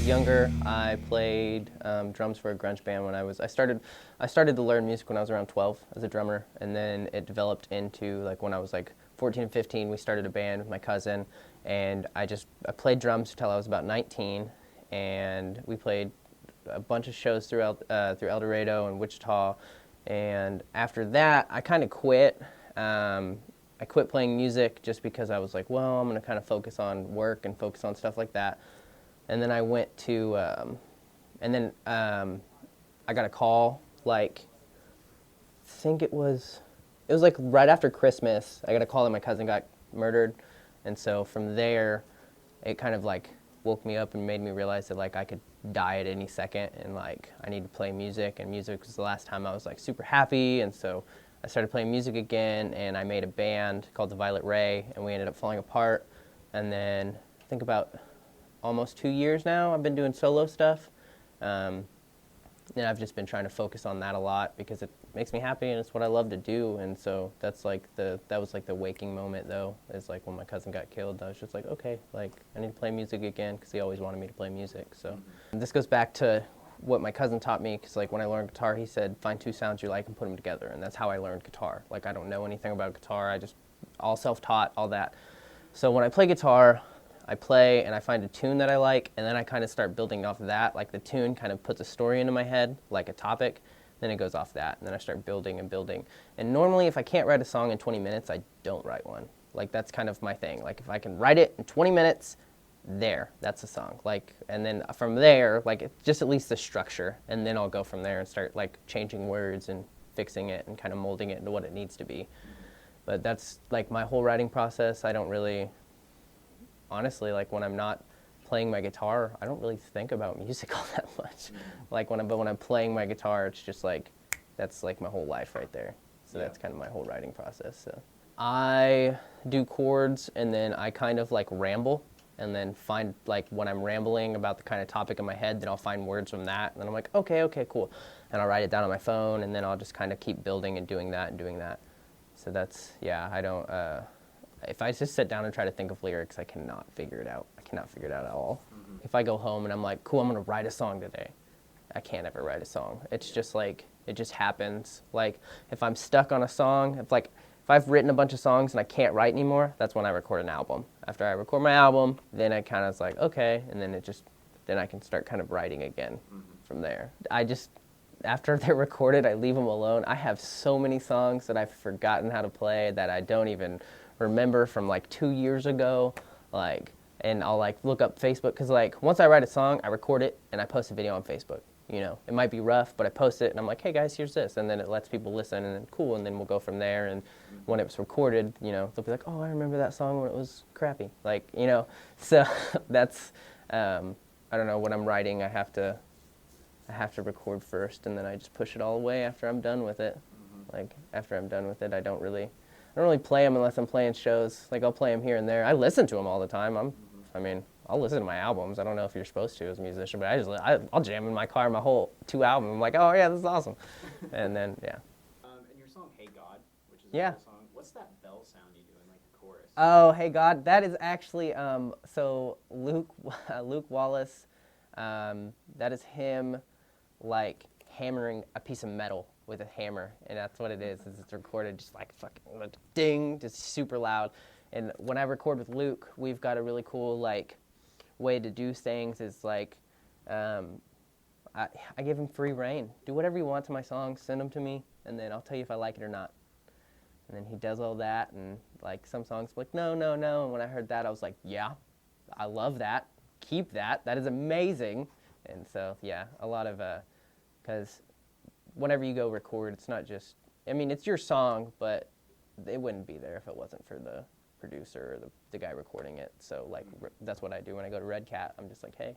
younger, I played drums for a grunge band when I started to learn music when I was around 12 as a drummer, and then it developed into like when I was like 14 and 15, we started a band with my cousin, and I played drums until I was about 19, and we played a bunch of shows through El Dorado and Wichita, and after that, I kind of quit. I quit playing music just because I was like, well, I'm going to kind of focus on work and focus on stuff like that. And then I went to, I got a call, like, I think it was like right after Christmas, I got a call that my cousin got murdered. And so from there, it kind of like woke me up and made me realize that like I could die at any second, and like I need to play music, and music was the last time I was like super happy. And so I started playing music again, and I made a band called the Violet Ray, and we ended up falling apart. And then I think about almost 2 years now I've been doing solo stuff, and I've just been trying to focus on that a lot because it makes me happy and it's what I love to do. And so that was like the waking moment though, is like when my cousin got killed. I was just like, okay, like I need to play music again because he always wanted me to play music. So this goes back to what my cousin taught me, because like when I learned guitar, he said find two sounds you like and put them together, and that's how I learned guitar. Like I don't know anything about guitar, I just all self-taught, all that. So when I play guitar, I play and I find a tune that I like, and then I kind of start building off of that. Like the tune kind of puts a story into my head, like a topic, then it goes off that, and then I start building and building. And normally if I can't write a song in 20 minutes, I don't write one. Like that's kind of my thing. Like if I can write it in 20 minutes, that's a song. Like, and then from there, like just at least the structure, and then I'll go from there and start like changing words and fixing it and kind of molding it into what it needs to be. But that's like my whole writing process. I don't really, honestly, like when I'm not playing my guitar, I don't really think about music all that much. Like when I'm playing my guitar, it's just like, that's like my whole life right there. So that's kind of my whole writing process. So I do chords, and then I kind of like ramble, and then find like when I'm rambling about the kind of topic in my head, then I'll find words from that, and then I'm like, okay, cool. And I'll write it down on my phone, and then I'll just kind of keep building and doing that and doing that. So that's, I don't, if I just sit down and try to think of lyrics, I cannot figure it out. I cannot figure it out at all. If I go home and I'm like, cool, I'm going to write a song today, I can't ever write a song. It's just like, it just happens. Like, if I'm stuck on a song, if I've written a bunch of songs and I can't write anymore, that's when I record an album. After I record my album, then I kind of is like, okay, and then then I can start kind of writing again from there. After they're recorded, I leave them alone. I have so many songs that I've forgotten how to play that I don't even remember from like 2 years ago. Like, and I'll like look up Facebook, because like once I write a song, I record it and I post a video on Facebook. You know, it might be rough, but I post it and I'm like, hey guys, here's this, and then it lets people listen, and then cool, and then we'll go from there. And when it's recorded, you know, they'll be like, oh, I remember that song when it was crappy, like, you know. So that's I don't know, when I'm writing, I have to record first, and then I just push it all away after I'm done with it. Like after I'm done with it, I don't really play them unless I'm playing shows. Like I'll play them here and there. I listen to them all the time. I'll listen to my albums. I don't know if you're supposed to as a musician, but I'll jam in my car my whole 2 albums. I'm like, oh yeah, this is awesome. And then, yeah. And your song Hey God, which is Yeah. a song, what's that bell sound you do in like the chorus? Oh, Hey God, that is actually, so Luke Wallace, that is him like hammering a piece of metal with a hammer, and that's what it is it's recorded just like fucking like, ding, just super loud. And when I record with Luke, we've got a really cool like way to do things, is like I give him free reign. Do whatever you want to my songs, send them to me, and then I'll tell you if I like it or not. And then he does all that, and like some songs like no, and when I heard that, I was like, yeah, I love that, keep that, that is amazing. And so yeah, a lot of because whenever you go record, it's not just, I mean, it's your song, but it wouldn't be there if it wasn't for the producer or the guy recording it. So like that's what I do when I go to Red Cat. I'm just like, hey,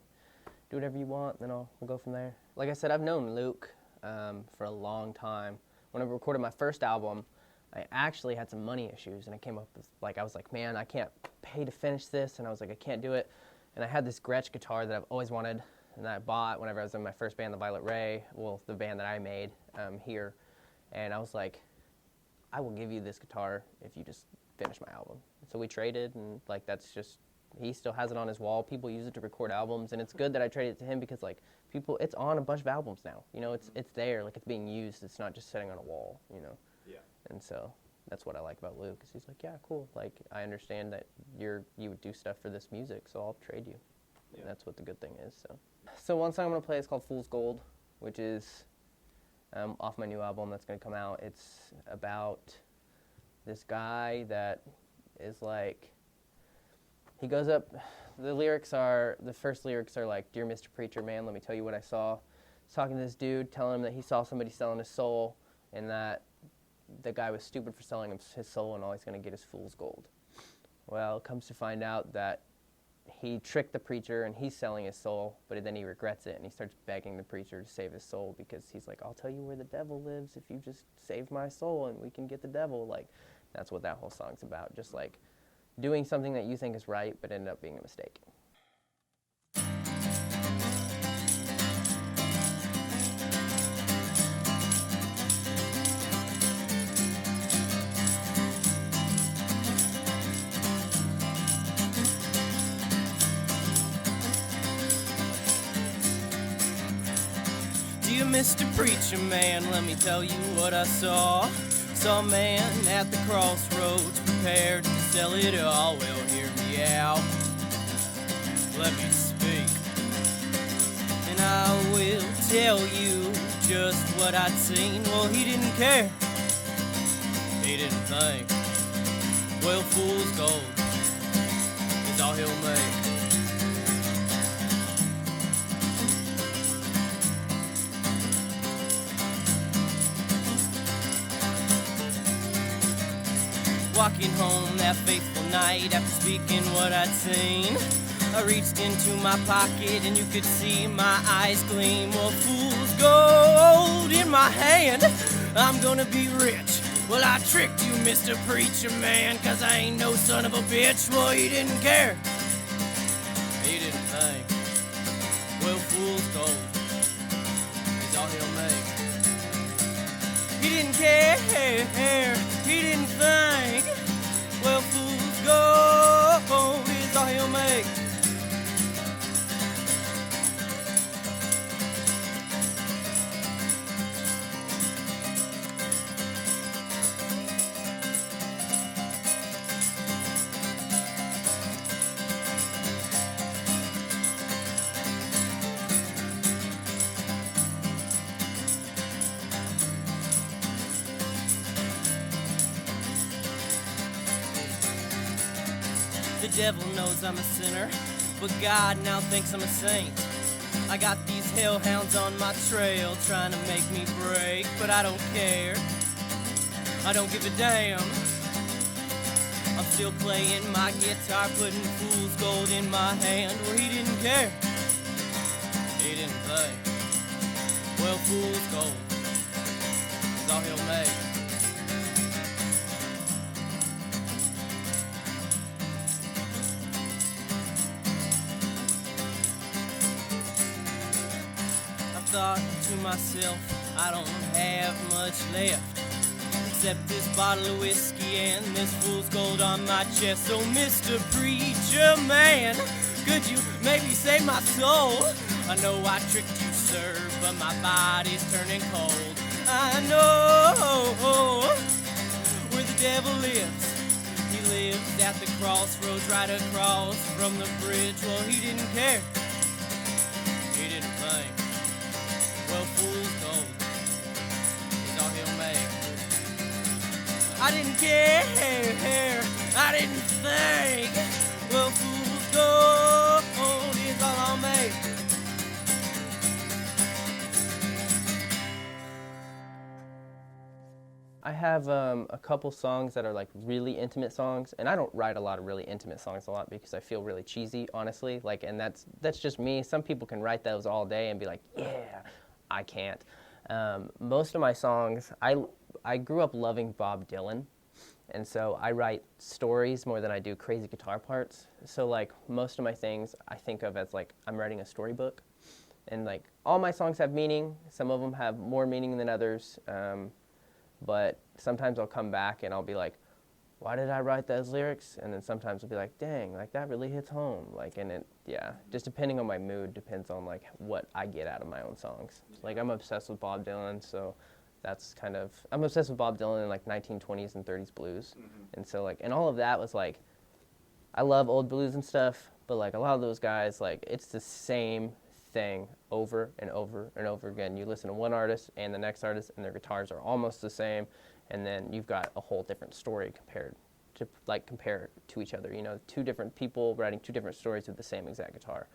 do whatever you want, then we'll go from there. Like I said, I've known Luke for a long time. When I recorded my first album, I actually had some money issues, and I came up with, like, I was like, man, I can't pay to finish this, and I was like, I can't do it. And I had this Gretsch guitar that I've always wanted, and that I bought whenever I was in my first band, the Violet Ray, well, the band that I made here. And I was like, I will give you this guitar if you just finish my album. So we traded, and like that's he still has it on his wall. People use it to record albums, and it's good that I traded it to him because like people, it's on a bunch of albums now. You know, it's there, like it's being used. It's not just sitting on a wall. You know. Yeah. And so that's what I like about Luke. Is he's like, yeah, cool. Like I understand that you would do stuff for this music, so I'll trade you. Yeah. And that's what the good thing is. So one song I'm gonna play is called "Fool's Gold," which is off my new album that's gonna come out. It's about this guy that is like, he goes up, the first lyrics are like, "Dear Mr. Preacher Man, let me tell you what I saw." He's talking to this dude, telling him that he saw somebody selling his soul, and that the guy was stupid for selling him his soul, and all he's going to get is fool's gold. Well, it comes to find out that he tricked the preacher, and he's selling his soul, but then he regrets it, and he starts begging the preacher to save his soul, because he's like, "I'll tell you where the devil lives if you just save my soul, and we can get the devil." Like, that's what that whole song's about, just like doing something that you think is right, but ended up being a mistake. Dear Mr. Preacher Man, let me tell you what I saw. Saw a man at the crossroads, prepared to sell it all. Well, hear me out, let me speak, and I will tell you just what I'd seen. Well, he didn't care, he didn't think. Well, fool's gold is all he'll make. Walking home that faithful night after speaking what I'd seen, I reached into my pocket and you could see my eyes gleam. Well, fool's gold in my hand, I'm gonna be rich. Well, I tricked you, Mr. Preacher Man, 'cause I ain't no son of a bitch. Well, he didn't care, he didn't think. Well, fool's gold is all he'll make. He didn't care, he didn't think. Well, fool's gold is all he'll make. The devil knows I'm a sinner, but God now thinks I'm a saint. I got these hellhounds on my trail trying to make me break, but I don't care, I don't give a damn. I'm still playing my guitar, putting fool's gold in my hand. Well, he didn't care, he didn't think. Well, fool's gold is all he'll make. Thought to myself, I don't have much left except this bottle of whiskey and this fool's gold on my chest. So, Mr. Preacher Man, could you maybe save my soul? I know I tricked you, sir, but my body's turning cold. I know where the devil lives. He lives at the crossroads right across from the bridge. Well, he didn't care, he didn't think. Well, fool's gold is all he'll make. I didn't care, I didn't think. Well, fool's gold is all I'll make. I have a couple songs that are like really intimate songs, and I don't write a lot of really intimate songs a lot because I feel really cheesy, honestly. Like, and that's just me. Some people can write those all day and be like, yeah. I can't. Most of my songs, I grew up loving Bob Dylan, and so I write stories more than I do crazy guitar parts. So like most of my things I think of as like I'm writing a storybook, and like all my songs have meaning. Some of them have more meaning than others, but sometimes I'll come back and I'll be like, why did I write those lyrics? And then sometimes I'll be like, dang, like that really hits home. Like, and it, yeah, just depending on my mood, depends on like what I get out of my own songs. Like I'm obsessed with Bob Dylan, so that's kind of, I'm obsessed with Bob Dylan in like 1920s and 30s blues. And so like, and all of that was like, I love old blues and stuff, but like a lot of those guys, like it's the same thing over and over and over again. You listen to one artist and the next artist and their guitars are almost the same, and then you've got a whole different story compared to, like, compare to each other. You know, two different people writing two different stories with the same exact guitar.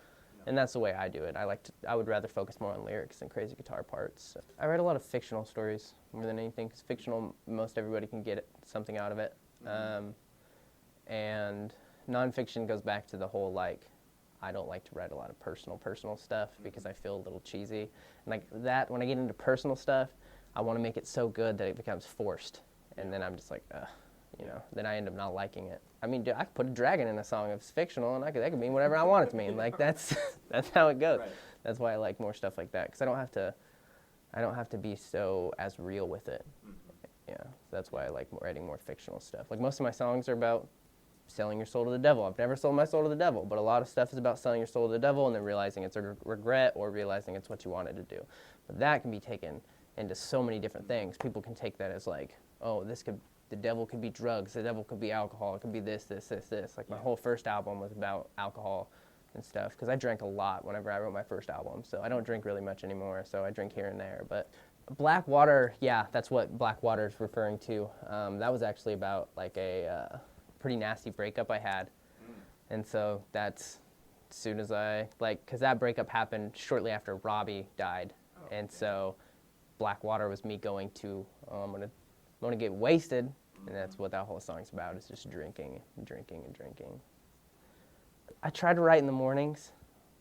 And that's the way I do it. I would rather focus more on lyrics than crazy guitar parts. I write a lot of fictional stories more than anything, because fictional, most everybody can get something out of it. And nonfiction goes back to the whole, like, I don't like to write a lot of personal stuff because I feel a little cheesy. And like that, when I get into personal stuff, I want to make it so good that it becomes forced. And then I'm just like, you know, then I end up not liking it. I mean, dude, I could put a dragon in a song if it's fictional, and that could mean whatever I want it to mean. Like that's how it goes. Right. That's why I like more stuff like that, because I don't have to be so as real with it. Yeah, so that's why I like writing more fictional stuff. Like most of my songs are about selling your soul to the devil. I've never sold my soul to the devil, but a lot of stuff is about selling your soul to the devil and then realizing it's a regret or realizing it's what you wanted to do. But that can be taken into so many different things. People can take that as like, oh, the devil could be drugs, the devil could be alcohol, it could be this. Like my whole first album was about alcohol and stuff, because I drank a lot whenever I wrote my first album. So I don't drink really much anymore, so I drink here and there. But Black Water, yeah, that's what Black Water is referring to. That was actually about like a pretty nasty breakup I had. And so that's as soon as because that breakup happened shortly after Robbie died. And so Black Water was me going to, I'm gonna get wasted, and that's what that whole song's about, is just drinking. I try to write in the mornings,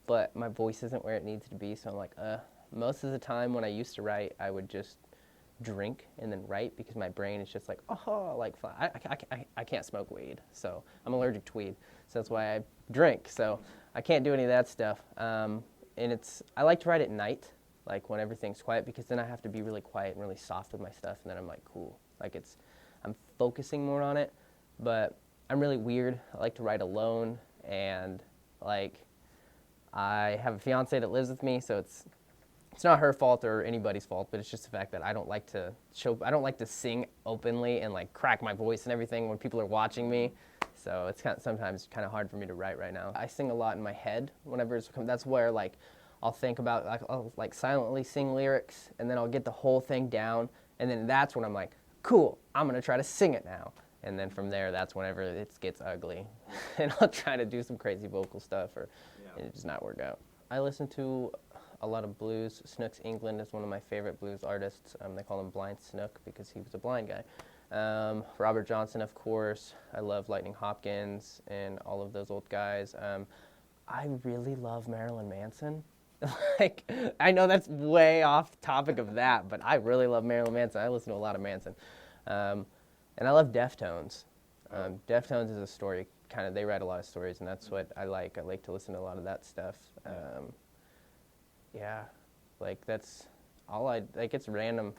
but my voice isn't where it needs to be, so I'm like, most of the time when I used to write, I would just drink and then write, because my brain is just like, I can't smoke weed, so I'm allergic to weed, so that's why I drink, so I can't do any of that stuff. And I like to write at night, like when everything's quiet, because then I have to be really quiet and really soft with my stuff, and then I'm like, cool. Like I'm focusing more on it, but I'm really weird. I like to write alone, and like I have a fiance that lives with me, so it's not her fault or anybody's fault, but it's just the fact that I don't like to sing openly and like crack my voice and everything when people are watching me. So it's sometimes kind of hard for me to write right now. I sing a lot in my head whenever that's where like I'll think about, like, I'll like silently sing lyrics, and then I'll get the whole thing down, and then that's when I'm like, cool, I'm gonna try to sing it now. And then from there, that's whenever it gets ugly. And I'll try to do some crazy vocal stuff, and it does not work out. I listen to a lot of blues. Snooks England is one of my favorite blues artists. They call him Blind Snook because he was a blind guy. Robert Johnson, of course. I love Lightning Hopkins and all of those old guys. I really love Marilyn Manson. Like, I know that's way off topic of that, but I really love Marilyn Manson. I listen to a lot of Manson. And I love Deftones. Deftones is a story, they write a lot of stories, and that's what I like. I like to listen to a lot of that stuff. Yeah, like that's all it's random.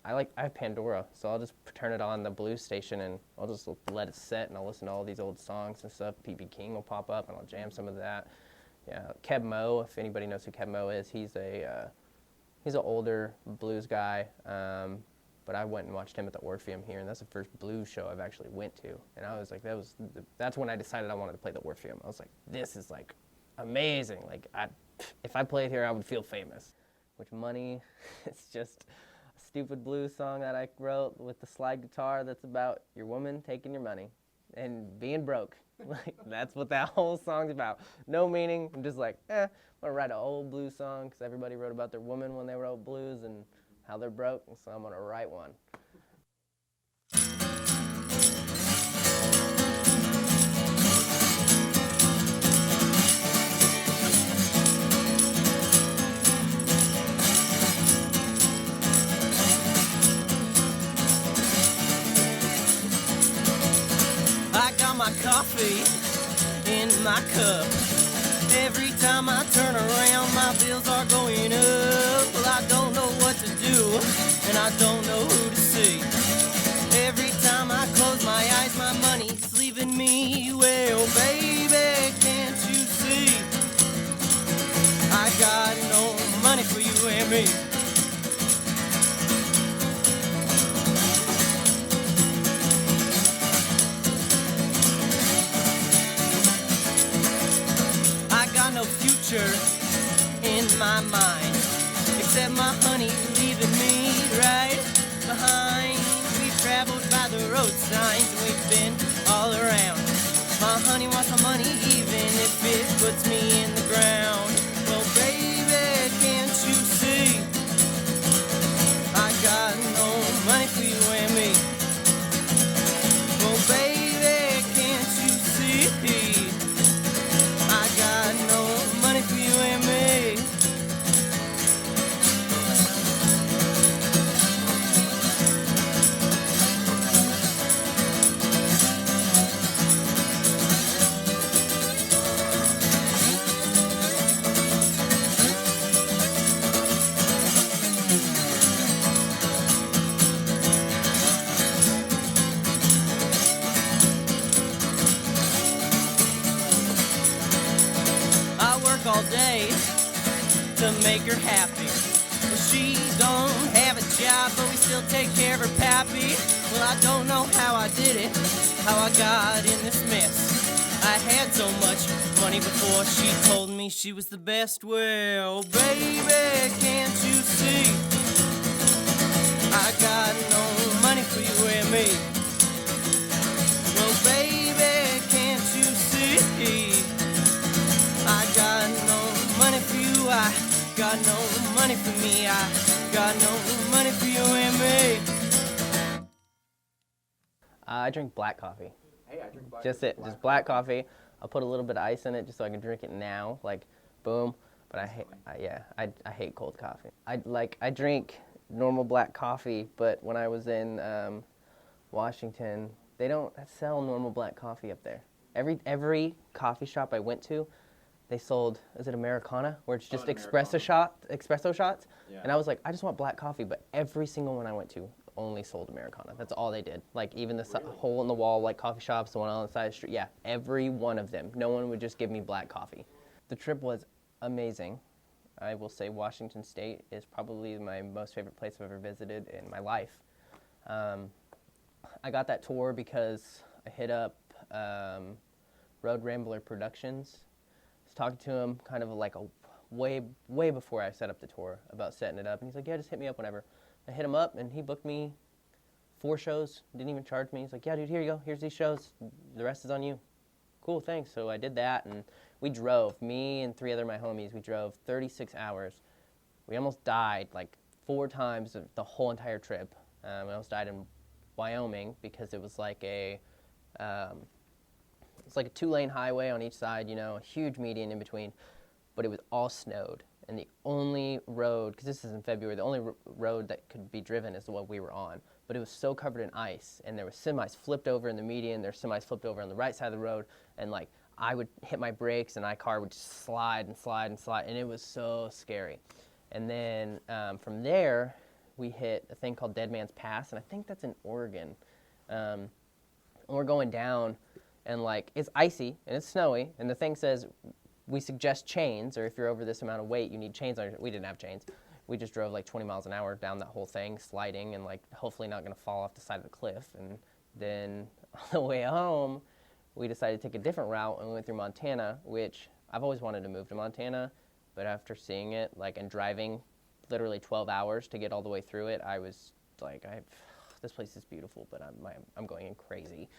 I have Pandora, so I'll just turn it on the blues station, and I'll just let it set, and I'll listen to all these old songs and stuff. P.B. King will pop up, and I'll jam some of that. Yeah, Keb Mo, if anybody knows who Keb Mo is, he's an older blues guy, but I went and watched him at the Orpheum here, and that's the first blues show I've actually went to, and I was like, that's when I decided I wanted to play the Orpheum. I was like, this is like amazing. Like, if I played here, I would feel famous. Which Money, it's just a stupid blues song that I wrote with the slide guitar that's about your woman taking your money and being broke. Like, that's what that whole song's about. No meaning. I'm just like, I'm gonna write an old blues song because everybody wrote about their woman when they wrote blues and how they're broke, and so I'm gonna write one. I got my coffee in my cup. Every time I turn around, my bills are going up. Well, I don't know what to do, and I don't know who to see. Every time I close my eyes, my me. I got no future in my mind, except my honey leaving me right behind. We've traveled by the road signs, we've been all around. My honey wants my money even if it puts me in the ground. Well, baby, can't you see? I got no money for you and me. Well, baby, can't you see? I got no money for you and me. All day to make her happy. Well, she don't have a job, but we still take care of her pappy. Well, I don't know how I did it, how I got in this mess. I had so much money before she told me she was the best. Well, baby, can't you see? I got no money for you and me. Well, baby, can't you see? I got no money for you, I got no money for me, I got no money for you and me. I drink black coffee. Hey, I drink black. Just it, just black coffee. I'll put a little bit of ice in it just so I can drink it now, like boom. But I hate cold coffee. I drink normal black coffee, but when I was in Washington, they don't sell normal black coffee up there. Every coffee shop I went to, they sold, is it Americana, where it's just espresso shots? Yeah. And I was like, I just want black coffee, but every single one I went to only sold Americana. That's all they did. Like even the hole in the wall, like coffee shops, the one on the side of the street, yeah, every one of them. No one would just give me black coffee. The trip was amazing. I will say Washington State is probably my most favorite place I've ever visited in my life. I got that tour because I hit up Road Rambler Productions. I was talking to him kind of like a way before I set up the tour about setting it up. And he's like, yeah, just hit me up whenever. I hit him up, and he booked me 4 shows, didn't even charge me. He's like, yeah, dude, here you go. Here's these shows. The rest is on you. Cool, thanks. So I did that, and we drove. Me and 3 other of my homies, we drove 36 hours. We almost died like 4 times the whole entire trip. We almost died in Wyoming because it was like a 2-lane highway on each side, you know, a huge median in between, but it was all snowed. And the only road, because this is in February, the only road that could be driven is the one we were on. But it was so covered in ice, and there were semis flipped over in the median, there were semis flipped over on the right side of the road, and like I would hit my brakes and my car would just slide and slide and slide, and it was so scary. And then from there, we hit a thing called Dead Man's Pass, and I think that's in Oregon. And we're going down, and like it's icy and it's snowy, and the thing says we suggest chains, or if you're over this amount of weight, you need chains on your. We didn't have chains. We just drove like 20 miles an hour down that whole thing, sliding and like hopefully not going to fall off the side of the cliff. And then on the way home, we decided to take a different route, and we went through Montana, which I've always wanted to move to Montana, but after seeing it, like, and driving literally 12 hours to get all the way through it, I was like, this place is beautiful, but I'm going crazy.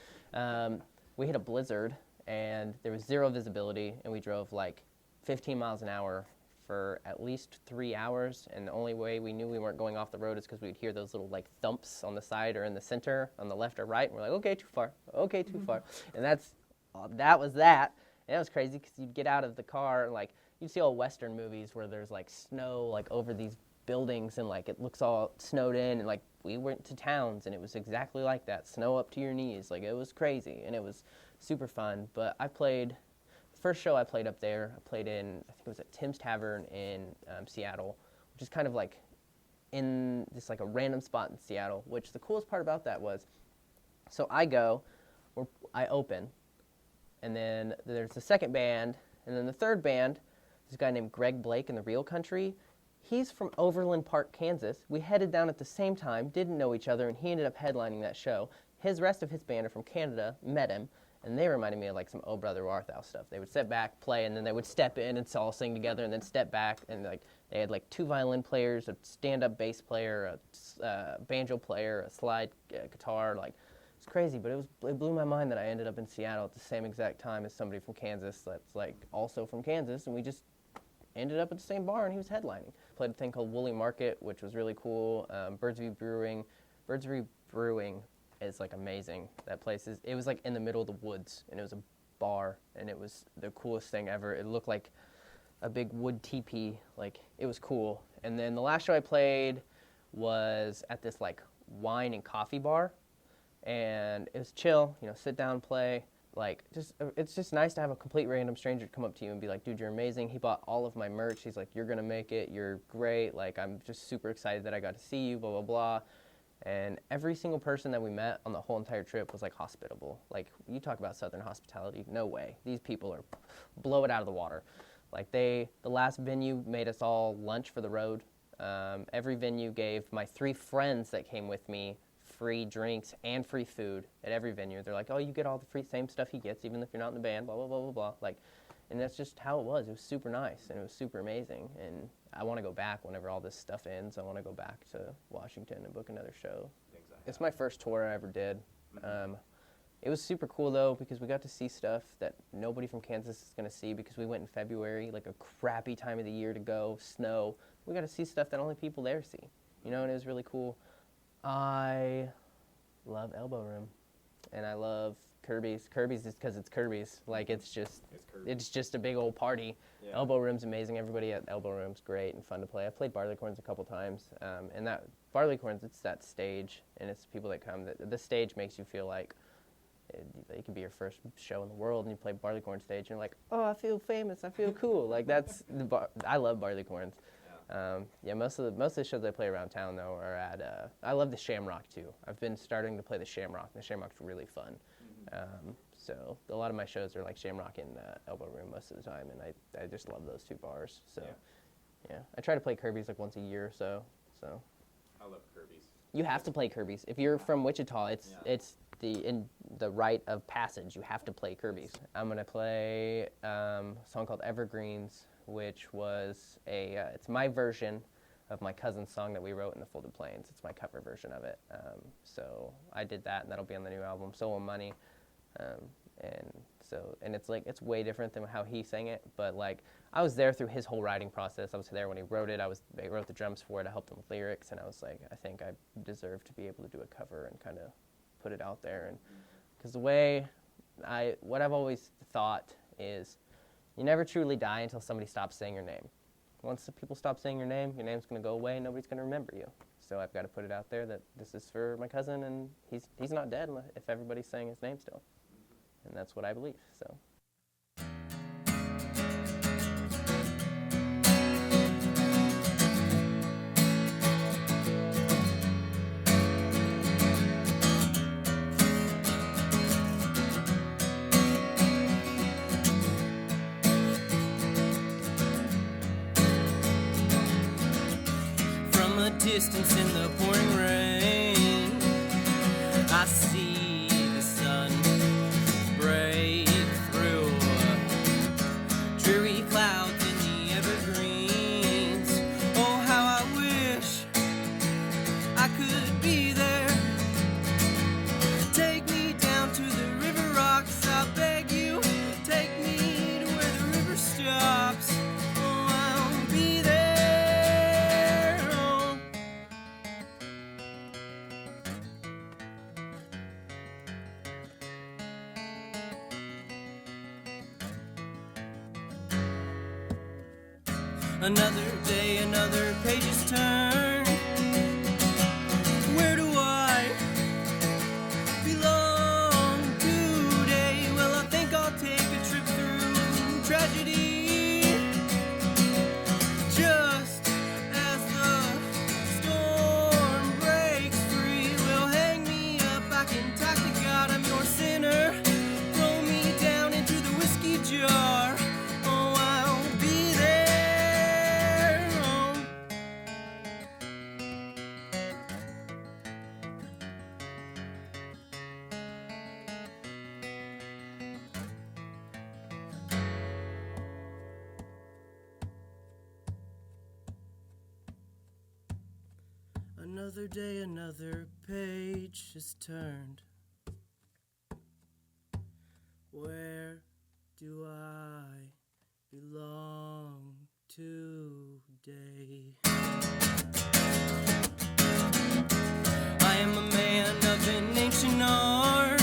We hit a blizzard, and there was 0 visibility, and we drove like 15 miles an hour for at least 3 hours, and the only way we knew we weren't going off the road is because we'd hear those little like thumps on the side or in the center, on the left or right, and we're like, okay, too far, and that was that. And it was crazy because you'd get out of the car, and like you'd see all Western movies where there's like snow like over these buildings, and like it looks all snowed in, and like we went to towns, and it was exactly like that, snow up to your knees, like it was crazy, and it was super fun. But I played, the first show I played up there, I played in, I think it was at Tim's Tavern in Seattle, which is kind of like in this like a random spot in Seattle, which the coolest part about that was, so I open, and then there's the second band, and then the third band, this guy named Greg Blake in the Real Country, He's from Overland Park, Kansas. We headed down at the same time, didn't know each other, and he ended up headlining that show. His rest of his band are from Canada, met him, and they reminded me of like some Oh Brother Warthou stuff. They would step back, play, and then they would step in and all sing together, and then step back, and like they had like 2 violin players, a stand-up bass player, a banjo player, a slide guitar. Like it's crazy, but it blew my mind that I ended up in Seattle at the same exact time as somebody from Kansas that's like also from Kansas, and we just ended up at the same bar, and he was headlining. Played a thing called Woolly Market, which was really cool. Birdsview Brewing is like amazing. That place it was like in the middle of the woods, and it was a bar, and it was the coolest thing ever. It looked like a big wood teepee. Like it was cool. And then the last show I played was at this like wine and coffee bar, and it was chill. You know, sit down, play. Like, it's just nice to have a complete random stranger come up to you and be like, dude, you're amazing. He bought all of my merch. He's like, you're going to make it. You're great. Like, I'm just super excited that I got to see you, blah, blah, blah. And every single person that we met on the whole entire trip was, like, hospitable. Like, you talk about Southern hospitality. No way. These people are blow it out of the water. Like, the last venue made us all lunch for the road. Every venue gave my 3 friends that came with me free drinks and free food at every venue. They're like, oh, you get all the free same stuff he gets, even if you're not in the band, blah, blah, blah, blah, blah. Like, and that's just how it was. It was super nice, and it was super amazing. And I want to go back whenever all this stuff ends. I want to go back to Washington and book another show. Exactly. It's my first tour I ever did. It was super cool, though, because we got to see stuff that nobody from Kansas is going to see because we went in February, like a crappy time of the year to go, snow. We got to see stuff that only people there see, you know, and it was really cool. I love Elbow Room, and I love Kirby's. Kirby's just because it's Kirby's. Like, it's just a big old party. Yeah. Elbow Room's amazing. Everybody at Elbow Room's great and fun to play. I played Barleycorns a couple times, and that Barleycorns, it's that stage, and it's people that come. The stage makes you feel like it could be your first show in the world, and you play Barleycorn stage, and you're like, oh, I feel famous. I feel cool. Like, that's I love Barleycorns. Most of the shows I play around town, though, are at, I love the Shamrock, too. I've been starting to play the Shamrock. The Shamrock's really fun. So a lot of my shows are like Shamrock and Elbow Room most of the time, and I just love those 2 bars. So, yeah. I try to play Kirby's like once a year or so. I love Kirby's. You have to play Kirby's. If you're from Wichita, it's the rite of passage. You have to play Kirby's. I'm going to play a song called Evergreens, which was it's my version of my cousin's song that we wrote in the Folded Plains. It's my cover version of it. So I did that, and that'll be on the new album, So Will Money. And it's like, it's way different than how he sang it, but like, I was there through his whole writing process. I was there when he wrote it. I wrote the drums for it. I helped him with lyrics, and I was like, I think I deserve to be able to do a cover and kind of put it out there. And because what I've always thought is, you never truly die until somebody stops saying your name. Once the people stop saying your name's going to go away, and nobody's going to remember you. So I've got to put it out there that this is for my cousin, and he's not dead if everybody's saying his name still. And that's what I believe, so. Distance in the pouring rain, I see the sun break through dreary clouds in the evergreens. Oh, how I wish I could be there. Take me down to the river rocks, I beg you. Take me to where the river stops. Another day, another page is turned. Where do I belong today? Well, I think I'll take a trip through tragedy. Just as the storm breaks free, will hang me up, I can talk to God, I'm your sinner. Throw me down into the whiskey jar. Oh, I'll be there. Another day, another page is turned. Where do I belong today? I am a man of an ancient art.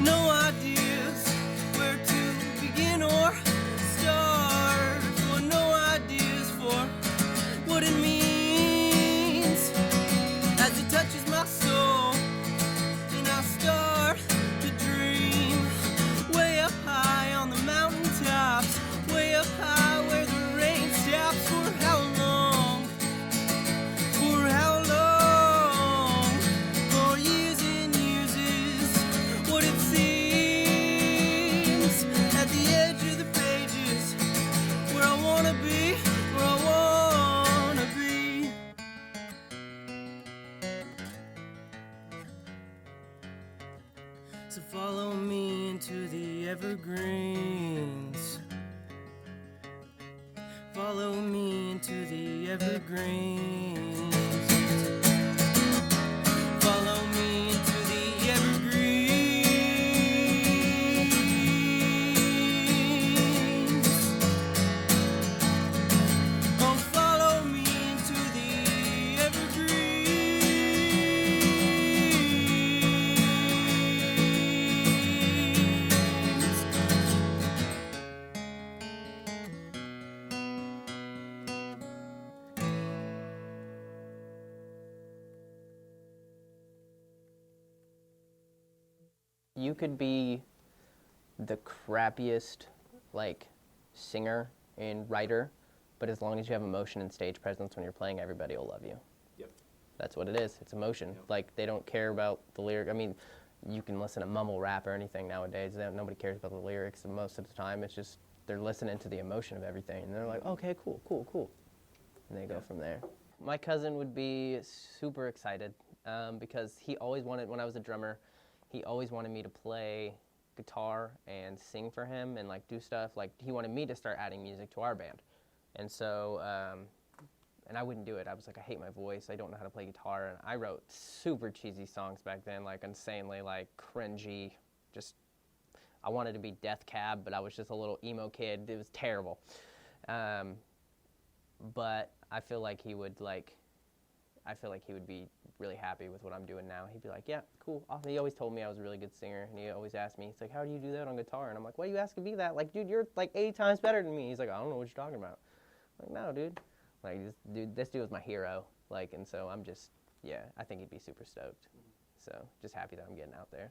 No ideas where to begin or start. For no ideas for what it means as it touches my soul. And I start to dream way up high on the mountaintops, way up high where the rain stops. For how long? For how long? For years and years is what it seems. At the edge of the pages, where I wanna be, where I wanna be. So follow me into the evergreens. Follow me into the evergreens. Follow me into the evergreens. Oh, follow me into the evergreens. You could be the crappiest, like, singer and writer, but as long as you have emotion and stage presence when you're playing, everybody will love you. Yep. That's what it is. It's emotion. Yep. Like, they don't care about the lyric. I mean, you can listen to mumble rap or anything nowadays. Nobody cares about the lyrics most of the time. It's just they're listening to the emotion of everything. And they're like, okay, cool, cool, cool. And they go from there. My cousin would be super excited because he always wanted, when I was a drummer, he always wanted me to play guitar and sing for him and like do stuff. Like he wanted me to start adding music to our band. And so, and I wouldn't do it. I was like, I hate my voice. I don't know how to play guitar. And I wrote super cheesy songs back then, like insanely like cringy. Just, I wanted to be Death Cab, but I was just a little emo kid. It was terrible. But I feel like he would be really happy with what I'm doing now. He'd be like, yeah, cool. He always told me I was a really good singer, and he always asked me, he's like, how do you do that on guitar? And I'm like, why are you asking me that? Like, dude, you're like 80 times better than me. He's like, I don't know what you're talking about. I'm like, no, dude. Like, this dude was my hero. Like, and so I'm just, yeah, I think he'd be super stoked. So just happy that I'm getting out there.